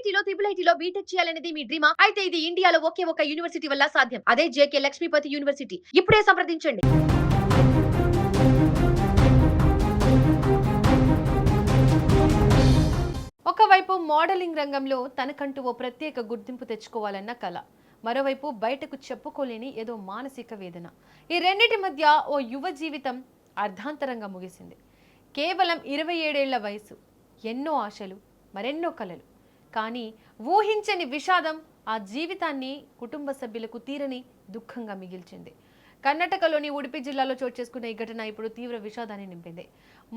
ఐఐటీలో IIITలో BTech చేయాలనేది మీ డ్రీమా? అయితే ఇది ఇండియాలో ఒకే ఒక యూనివర్సిటీ వల్ల సాధ్యం. అదే జేకే లక్ష్మీపతి యూనివర్సిటీ. ఇప్పుడే సంప్రదించండి. ఒకవైపు మోడలింగ్ రంగంలో తనకంటూ ఓ ప్రత్యేక గుర్తింపు తెచ్చుకోవాలన్న కల, మరోవైపు బయటకు చెప్పుకోలేని ఏదో మానసిక వేదన. ఈ రెండిటి మధ్య ఓ యువ జీవితం అర్ధాంతరంగా ముగిసింది. కేవలం 27 ఏళ్ల వయసు, ఎన్నో ఆశలు, మరెన్నో కలలు. కానీ ఊహించని విషాదం ఆ జీవితాన్ని కుటుంబ సభ్యులకు తీరని దుఃఖంగా మిగిల్చింది. కర్ణాటకలోని ఉడిపి జిల్లాలో చోటు చేసుకున్న ఈ ఘటన ఇప్పుడు తీవ్ర విషాదాన్ని నింపింది.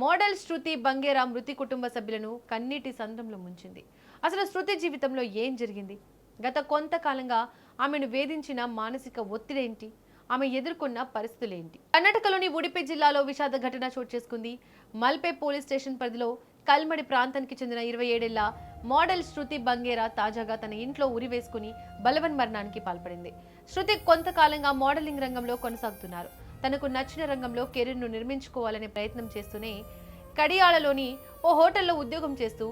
మోడల్ శృతి బంగేరా మృతి కుటుంబ సభ్యులను కన్నీటి సంద్రంలో ముంచింది. అసలు శృతి జీవితంలో ఏం జరిగింది? గత కొంతకాలంగా ఆమెను వేధించిన మానసిక ఒత్తిడేంటి? ఆమె ఎదుర్కొన్న పరిస్థితులేంటి? కర్ణాటకలోని ఉడిపి జిల్లాలో విషాద ఘటన చోటు చేసుకుంది. మల్పే పోలీస్ స్టేషన్ పరిధిలో కల్మడి ప్రాంతానికి చెందిన 27 ఏళ్ల మోడల్ శృతి బంగేరా తాజాగా తన ఇంట్లో ఉరివేసుకుని బలవన్ మరణానికి పాల్పడింది. శృతి కొంతకాలంగా మోడలింగ్ రంగంలో కొనసాగుతున్నారు. తనకు నచ్చిన రంగంలో కెరీర్ను నిర్మించుకోవాలనే ప్రయత్నం చేస్తూనే కడియాళలోని ఓ హోటల్లో ఉద్యోగం చేస్తూ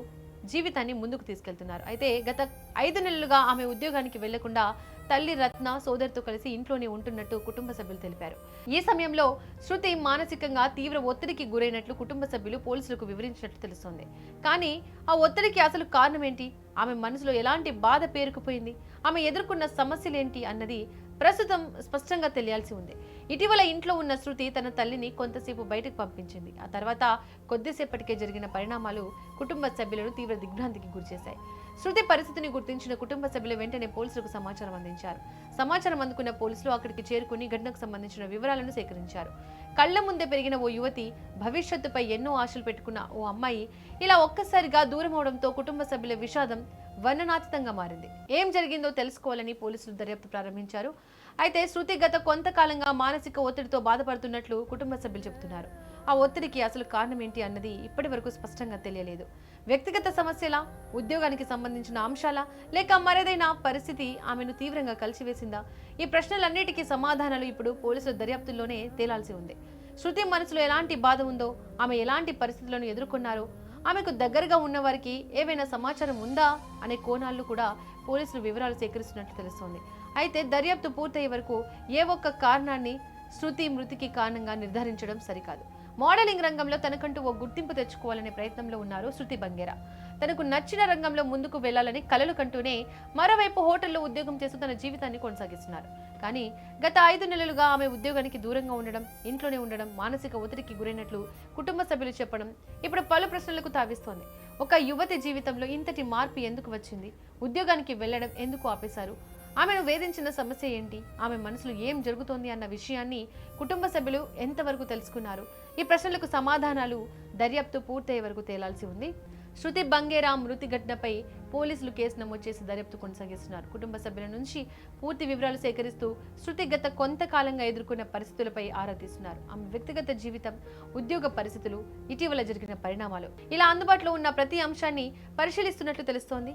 జీవితాన్ని ముందుకు తీసుకెళ్తున్నారు. అయితే గత 5 నెలలుగా ఆమె ఉద్యోగానికి వెళ్లకుండా తల్లి రత్న సోదరితో కలిసి ఇంట్లోనే ఉంటున్నట్టు కుటుంబ సభ్యులు తెలిపారు. ఈ సమయంలో శృతి మానసికంగా తీవ్ర ఒత్తిడికి గురైనట్లు కుటుంబ సభ్యులు పోలీసులకు వివరించినట్లు తెలుస్తోంది. కానీ ఆ ఒత్తిడికి అసలు కారణం ఏంటి? ఆమె మనసులో ఎలాంటి బాధ పేరుకుపోయింది? ఆమె ఎదుర్కొన్న సమస్యలేంటి అన్నది ప్రస్తుతం స్పష్టంగా తెలియాల్సి ఉంది. ఇటీవల ఇంట్లో ఉన్న శృతి తన తల్లిని కొంతసేపు బయటకు పంపించింది. ఆ తర్వాత కొద్దిసేపటికే జరిగిన పరిణామాలు కుటుంబ సభ్యులను తీవ్ర దిగ్భ్రాంతికి గురిచేశాయి. శృతి పరిస్థితిని గుర్తించిన కుటుంబ సభ్యులు వెంటనే పోలీసులకు సమాచారం అందించారు. సమాచారం అందుకున్న పోలీసులు అక్కడికి చేరుకుని ఘటనకు సంబంధించిన వివరాలను సేకరించారు. కళ్ల ముందే పెరిగిన ఓ యువతి, భవిష్యత్తుపై ఎన్నో ఆశలు పెట్టుకున్న ఓ అమ్మాయి ఇలా ఒక్కసారిగా దూరం అవడంతో కుటుంబ సభ్యుల విషాదం వర్ణనాతీతంగా మారింది. ఏం జరిగిందో తెలుసుకోవాలని పోలీసులు దర్యాప్తు ప్రారంభించారు. అయితే శృతి గత కొంతకాలంగా మానసిక ఒత్తిడితో బాధపడుతున్నట్లు కుటుంబ సభ్యులు చెబుతున్నారు. ఆ ఒత్తిడికి అసలు కారణం ఏంటి అన్నది ఇప్పటి వరకు స్పష్టంగా తెలియలేదు. వ్యక్తిగత సమస్యలా, ఉద్యోగానికి సంబంధించిన అంశాలా, లేక మరేదైనా పరిస్థితి ఆమెను తీవ్రంగా కలిసివేసిందా? ఈ ప్రశ్నలన్నిటికీ సమాధానాలు ఇప్పుడు పోలీసుల దర్యాప్తుల్లోనే తేలాల్సి ఉంది. శృతి మనసులో ఎలాంటి బాధ ఉందో, ఆమె ఎలాంటి పరిస్థితులను ఎదుర్కొన్నారో, ఆమెకు దగ్గరగా ఉన్న వారికి ఏవైనా సమాచారం ఉందా అనే కోణాల్లో కూడా పోలీసులు వివరాలు సేకరిస్తున్నట్లు తెలుస్తోంది. అయితే దర్యాప్తు పూర్తయ్యే వరకు ఏ ఒక్క కారణాన్ని శృతి మృతికి కారణంగా నిర్ధారించడం సరికాదు. మోడలింగ్ రంగంలో తనకంటూ ఓ గుర్తింపు తెచ్చుకోవాలనే ప్రయత్నంలో ఉన్నారు శృతి బంగేరా. తనకు నచ్చిన రంగంలో ముందుకు వెళ్లాలని కలలు కంటూనే మరోవైపు హోటల్లో ఉద్యోగం చేస్తూ తన జీవితాన్ని కొనసాగిస్తున్నారు. కానీ గత 5 నెలలుగా ఆమె ఉద్యోగానికి దూరంగా ఉండడం, ఇంట్లోనే ఉండడం, మానసిక ఒత్తిడికి గురైనట్లు కుటుంబ సభ్యులు చెప్పడం ఇప్పుడు పలు ప్రశ్నలకు తావిస్తోంది. ఒక యువతి జీవితంలో ఇంతటి మార్పు ఎందుకు వచ్చింది? ఉద్యోగానికి వెళ్లడం ఎందుకు ఆపేశారు? ఆమెను వేధించిన సమస్య ఏంటి? ఆమె మనసులో ఏం జరుగుతోంది అన్న విషయాన్ని కుటుంబ సభ్యులు ఎంతవరకు తెలుసుకున్నారు? ఈ ప్రశ్నలకు సమాధానాలు దర్యాప్తు పూర్తయ్యే వరకు తేలాల్సి ఉంది. శృతి బంగేరా మృతి ఘటనపై పోలీసులు కేసు నమోదు చేసి దర్యాప్తు కొనసాగిస్తున్నారు. కుటుంబ సభ్యుల నుంచి పూర్తి వివరాలు సేకరిస్తూ శృతి గత కొంతకాలంగా ఎదుర్కొన్న పరిస్థితులపై ఆరా తీస్తున్నారు. ఆమె వ్యక్తిగత జీవితం, ఉద్యోగ పరిస్థితులు, ఇటీవల జరిగిన పరిణామాలు, ఇలా అందుబాటులో ఉన్న ప్రతి అంశాన్ని పరిశీలిస్తున్నట్లు తెలుస్తోంది.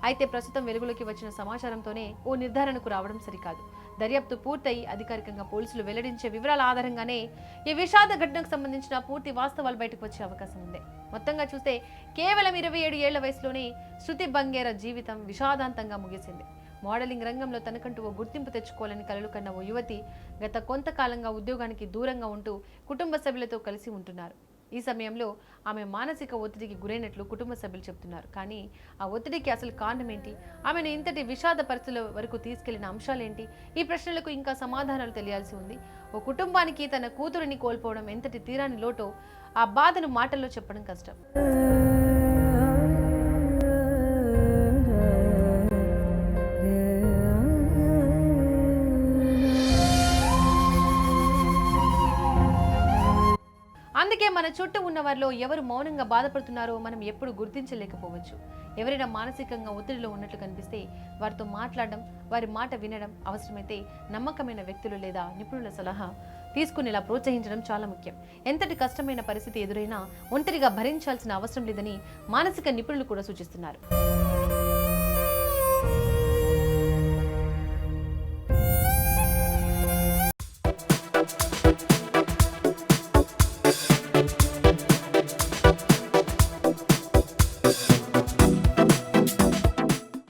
అయితే ప్రస్తుతం వెలుగులోకి వచ్చిన సమాచారంతోనే ఓ నిర్ధారణకు రావడం సరికాదు. దర్యాప్తు పూర్తయి అధికారికంగా పోలీసులు వెల్లడించే వివరాల ఆధారంగానే ఈ విషాద ఘటనకు సంబంధించిన పూర్తి వాస్తవాలు బయటకు వచ్చే అవకాశం ఉంది. మొత్తంగా చూస్తే కేవలం 27 ఏళ్ల వయసులోనే శృతి బంగేరా జీవితం విషాదాంతంగా ముగిసింది. మోడలింగ్ రంగంలో తనకంటూ ఓ గుర్తింపు తెచ్చుకోవాలని కలలు కన్న ఓ యువతి గత కొంతకాలంగా ఉద్యోగానికి దూరంగా ఉంటూ కుటుంబ సభ్యులతో కలిసి ఉంటున్నారు. ఈ సమయంలో ఆమె మానసిక ఒత్తిడికి గురైనట్లు కుటుంబ సభ్యులు చెబుతున్నారు. కానీ ఆ ఒత్తిడికి అసలు కారణం ఏంటి? ఆమెను ఇంతటి విషాద పరిస్థితుల వరకు తీసుకెళ్లిన అంశాలేంటి? ఈ ప్రశ్నలకు ఇంకా సమాధానాలు తెలియాల్సి ఉంది. ఓ కుటుంబానికి తన కూతురిని కోల్పోవడం ఎంతటి తీరాని లోటో ఆ బాధను మాటల్లో చెప్పడం కష్టం. అందుకే మన చుట్టూ ఉన్న వారిలో ఎవరు మౌనంగా బాధపడుతున్నారో మనం ఎప్పుడు గుర్తించలేకపోవచ్చు. ఎవరైనా మానసికంగా ఒత్తిడిలో ఉన్నట్లు కనిపిస్తే వారితో మాట్లాడడం, వారి మాట వినడం, అవసరమైతే నమ్మకమైన వ్యక్తులు లేదా నిపుణుల సలహా తీసుకునేలా ప్రోత్సహించడం చాలా ముఖ్యం. ఎంతటి కష్టమైన పరిస్థితి ఎదురైనా ఒంటరిగా భరించాల్సిన అవసరం లేదని మానసిక నిపుణులు కూడా సూచిస్తున్నారు.